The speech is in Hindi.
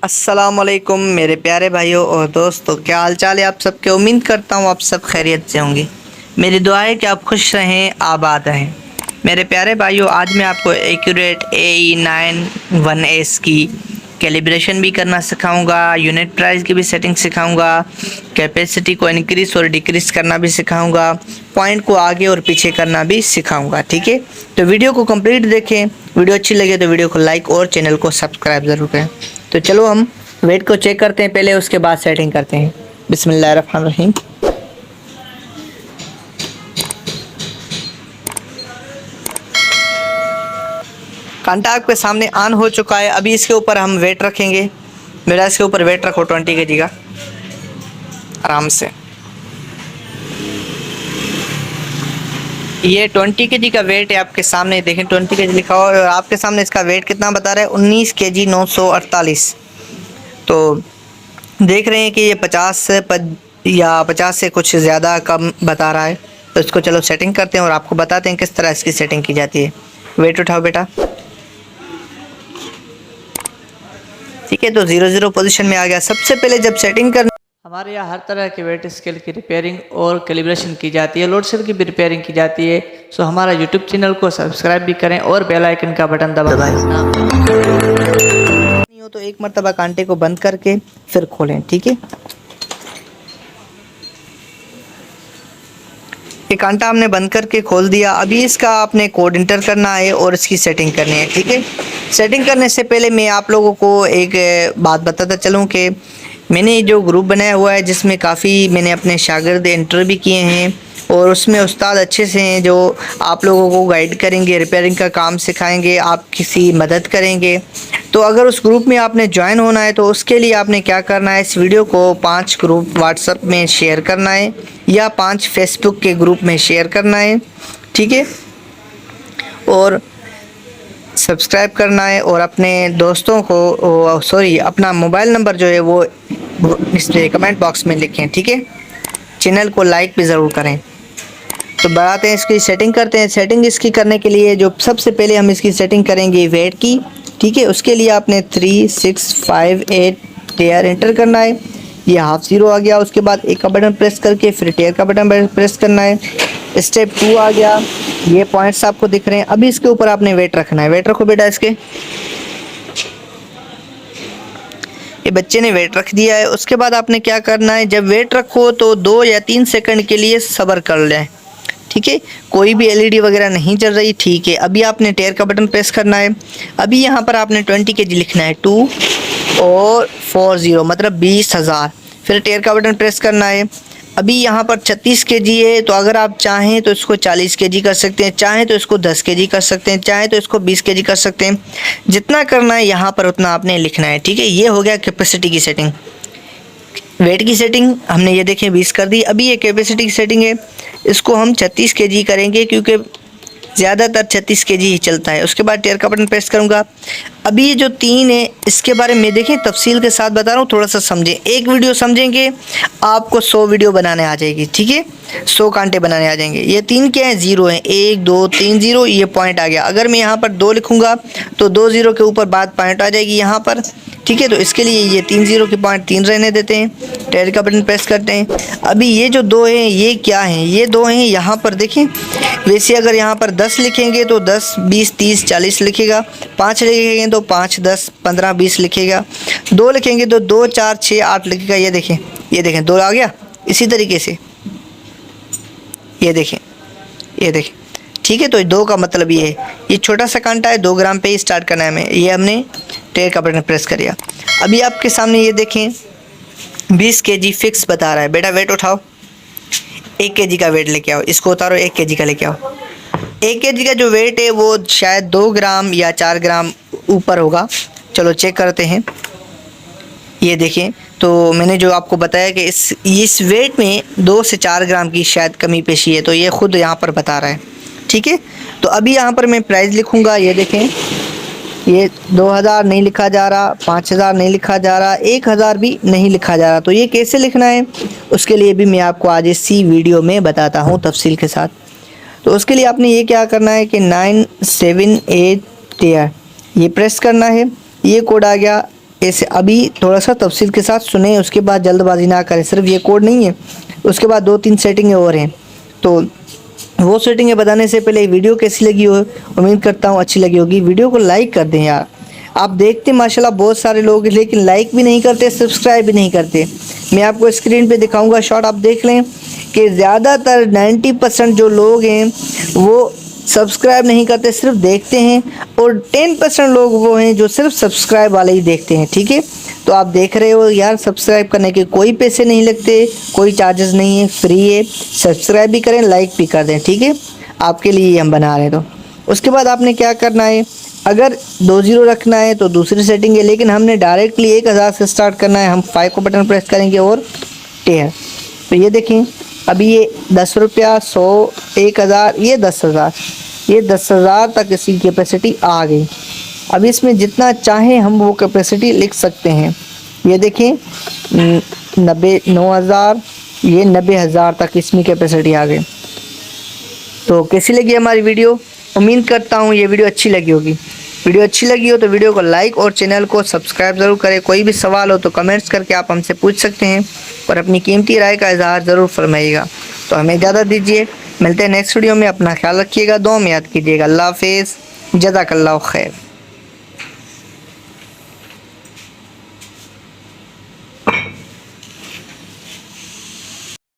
अस्सलामुअलैकुम मेरे प्यारे भाइयों और दोस्तों, क्या हाल चाल है आप सबके। उम्मीद करता हूँ आप सब खैरियत से होंगे। मेरी दुआ है कि आप खुश रहें, आबाद रहें। मेरे प्यारे भाइयों, आज मैं आपको एक्यूरेट AE9 1S की कैलिब्रेशन भी करना सिखाऊंगा, यूनिट प्राइस की भी सेटिंग सिखाऊंगा, कैपेसिटी को इंक्रीज़ और डिक्रीज़ करना भी सिखाऊंगा, पॉइंट को आगे और पीछे करना भी सिखाऊंगा। ठीक है, तो वीडियो को कंप्लीट देखें। वीडियो अच्छी लगे तो वीडियो को लाइक और चैनल को सब्सक्राइब ज़रूर करें। तो चलो हम वेट को चेक करते हैं पहले, उसके बाद सेटिंग करते हैं। बिस्मिल्लाहिर्रहमानिर्रहीम। कांटा आपके सामने ऑन हो चुका है। अभी इसके ऊपर हम वेट रखेंगे। मेरा इसके ऊपर वेट रखो 20 kg का, आराम से। ये 20 kg का वेट है आपके सामने, देखें 20 kg लिखा हुआ है और आपके सामने इसका वेट कितना बता रहा है, 19 kg 948। तो देख रहे हैं कि ये 50 से कुछ ज़्यादा कम बता रहा है। तो इसको चलो सेटिंग करते हैं और आपको बताते हैं किस तरह इसकी सेटिंग की जाती है। वेट उठाओ बेटा। ठीक है, तो 0 पोजीशन में आ गया। सबसे पहले जब सेटिंग करना, हमारे यहाँ हर तरह के वेट स्केल की रिपेयरिंग और कैलिब्रेशन की जाती है, लोड सेल की भी रिपेयरिंग की जाती है। सो हमारा यूट्यूब चैनल को सब्सक्राइब भी करें और बेल आइकन का बटन दबाएं। नहीं हो तो एक मरतबा कांटे को बंद करके फिर खोलें। ठीक है, ये कांटा हमने बंद करके खोल दिया। अभी इसका आपने कोड इंटर करना है और इसकी सेटिंग करनी है। ठीक है, सेटिंग करने से पहले मैं आप लोगों को एक बात बताता चलूँ कि मैंने जो ग्रुप बनाया हुआ है जिसमें काफ़ी मैंने अपने शागिर्द एंटर भी किए हैं और उसमें उस्ताद अच्छे से हैं जो आप लोगों को गाइड करेंगे, रिपेयरिंग का काम सिखाएंगे, आप किसी मदद करेंगे। तो अगर उस ग्रुप में आपने ज्वाइन होना है तो उसके लिए आपने क्या करना है, इस वीडियो को 5 ग्रुप व्हाट्सएप में शेयर करना है या 5 फेसबुक के ग्रुप में शेयर करना है। ठीक है, और सब्सक्राइब करना है और अपने दोस्तों को अपना मोबाइल नंबर जो है वो इस कमेंट बॉक्स में लिखें। ठीक है, चैनल को लाइक भी ज़रूर करें। तो बढ़ाते हैं, इसकी सेटिंग करते हैं। सेटिंग इसकी करने के लिए जो सबसे पहले हम इसकी सेटिंग करेंगे वेट की। ठीक है, उसके लिए आपने 3658 टेयर एंटर करना है। ये हाफ 0 आ गया। उसके बाद एक का बटन प्रेस करके फिर टेयर का बटन प्रेस करना है। स्टेप 2 आ गया। ये पॉइंट्स आपको दिख रहे हैं। अभी इसके ऊपर आपने वेट रखना है। वेट रखो बेटा इसके। ये बच्चे ने वेट रख दिया है। उसके बाद आपने क्या करना है, जब वेट रखो तो 2 या 3 सेकंड के लिए सब्र कर लें। ठीक है, कोई भी LED वगैरह नहीं चल रही। ठीक है, अभी आपने टेयर का बटन प्रेस करना है। अभी यहाँ पर आपने 20 kg लिखना है, 2 और 40 मतलब 20,000। फिर टेयर का बटन प्रेस करना है। अभी यहाँ पर 36 kg है, तो अगर आप चाहें तो इसको 40 kg कर सकते हैं, चाहें तो इसको 10 kg कर सकते हैं, चाहें तो इसको 20 kg कर सकते हैं। जितना करना है यहाँ पर उतना आपने लिखना है। ठीक है, ये हो गया कैपेसिटी की सेटिंग। वेट की सेटिंग हमने ये देखें 20 कर दी। अभी ये कैपेसिटी की सेटिंग है, इसको हम 36 kg करेंगे क्योंकि ज़्यादातर 36 kg ही चलता है। उसके बाद टेयर का बटन प्रेस करूँगा। अभी ये जो 3 है इसके बारे में देखें, तफसील के साथ बता रहा हूँ, थोड़ा सा समझें। एक वीडियो समझेंगे आपको 100 वीडियो बनाने आ जाएगी। ठीक है, 100 कांटे बनाने आ जाएंगे। ये 3 क्या है, 0 है। 1 2 3 0, ये पॉइंट आ गया। अगर मैं यहाँ पर 2 लिखूँगा तो 2 0 के ऊपर बाद पॉइंट आ जाएगी यहाँ पर। ठीक है, तो इसके लिए ये 3 0 के पॉइंट 3 रहने देते हैं। टेयर का बटन प्रेस करते हैं। अभी ये जो 2 हैं ये क्या हैं, ये 2 हैं यहाँ पर देखें। वैसे अगर यहाँ पर 10 लिखेंगे तो 10 20 30 40 लिखेगा। 5 लिखेंगे तो 5 10 15 20 लिखेगा। 2 लिखेंगे तो 2 4 6 8 लिखेगा। ये देखें 2 आ गया। इसी तरीके से ये देखें। ठीक है, तो 2 का मतलब ये है, ये छोटा सा कांटा है, 2 ग्राम पे ही स्टार्ट करना है हमें। ये हमने टेयर का बटन प्रेस कर दिया। अभी आपके सामने ये देखें 20 kg फिक्स बता रहा है। बेटा वेट उठाओ, 1 kg का वेट लेके आओ। इसको उतारो, 1 kg का लेके आओ। 1 kg का जो वेट है वो शायद 2 ग्राम या 4 ग्राम ऊपर होगा। चलो चेक करते हैं। ये देखें, तो मैंने जो आपको बताया कि इस वेट में 2 से 4 ग्राम की शायद कमी पेशी है, तो ये खुद यहाँ पर बता रहा है। ठीक है, तो अभी यहाँ पर मैं प्राइस लिखूँगा। ये देखें, ये 2000 नहीं लिखा जा रहा, 5000 नहीं लिखा जा रहा, 1000 भी नहीं लिखा जा रहा। तो ये कैसे लिखना है उसके लिए भी मैं आपको आज इसी वीडियो में बताता हूँ तफसील के साथ। तो उसके लिए आपने ये क्या करना है कि 978 टेयर ये प्रेस करना है। ये कोड आ गया। ऐसे अभी थोड़ा सा तफसील के साथ सुने, उसके बाद जल्दबाजी ना करें। सिर्फ ये कोड नहीं है, उसके बाद 2-3 सेटिंगें और हैं। तो वो सेटिंगें बताने से पहले वीडियो कैसी लगी हो, उम्मीद करता हूँ अच्छी लगी होगी। वीडियो को लाइक कर दें यार। आप देखते माशाल्लाह बहुत सारे लोग, लेकिन लाइक भी नहीं करते, सब्सक्राइब भी नहीं करते। मैं आपको स्क्रीन पे दिखाऊंगा शॉट, आप देख लें कि ज़्यादातर 90% जो लोग हैं वो सब्सक्राइब नहीं करते, सिर्फ देखते हैं। और 10% लोग वो हैं जो सिर्फ सब्सक्राइब वाले ही देखते हैं। ठीक है, तो आप देख रहे हो यार, सब्सक्राइब करने के कोई पैसे नहीं लगते, कोई चार्जेस नहीं है, फ्री है। सब्सक्राइब भी करें, लाइक भी कर दें। ठीक है, आपके लिए हम बना रहे हैं। तो उसके बाद आपने क्या करना है, अगर 20 रखना है तो दूसरी सेटिंग है, लेकिन हमने डायरेक्टली 1000 से स्टार्ट करना है। हम 5 को बटन प्रेस करेंगे और 10। तो ये देखें, अभी ये 10 रुपया, 100, 1000, ये 10,000, ये 10,000 तक इसकी कैपेसिटी आ गई। अब इसमें जितना चाहें हम वो कैपेसिटी लिख सकते हैं। ये देखें 9,000, ये 90,000 तक इसमें कैपेसिटी आ गई। तो कैसी लगी हमारी वीडियो? उम्मीद करता हूँ ये वीडियो अच्छी लगी होगी। वीडियो अच्छी लगी हो तो वीडियो को लाइक और चैनल को सब्सक्राइब ज़रूर करें। कोई भी सवाल हो तो कमेंट्स करके आप हमसे पूछ सकते हैं और अपनी कीमती राय का इजहार ज़रूर फरमाइएगा। तो हमें इजाज़त दीजिए, मिलते हैं नेक्स्ट वीडियो में। अपना ख्याल रखिएगा, दुआ में याद कीजिएगा। अल्लाह हाफ़िज़, जज़ाकल्लाहु खैर।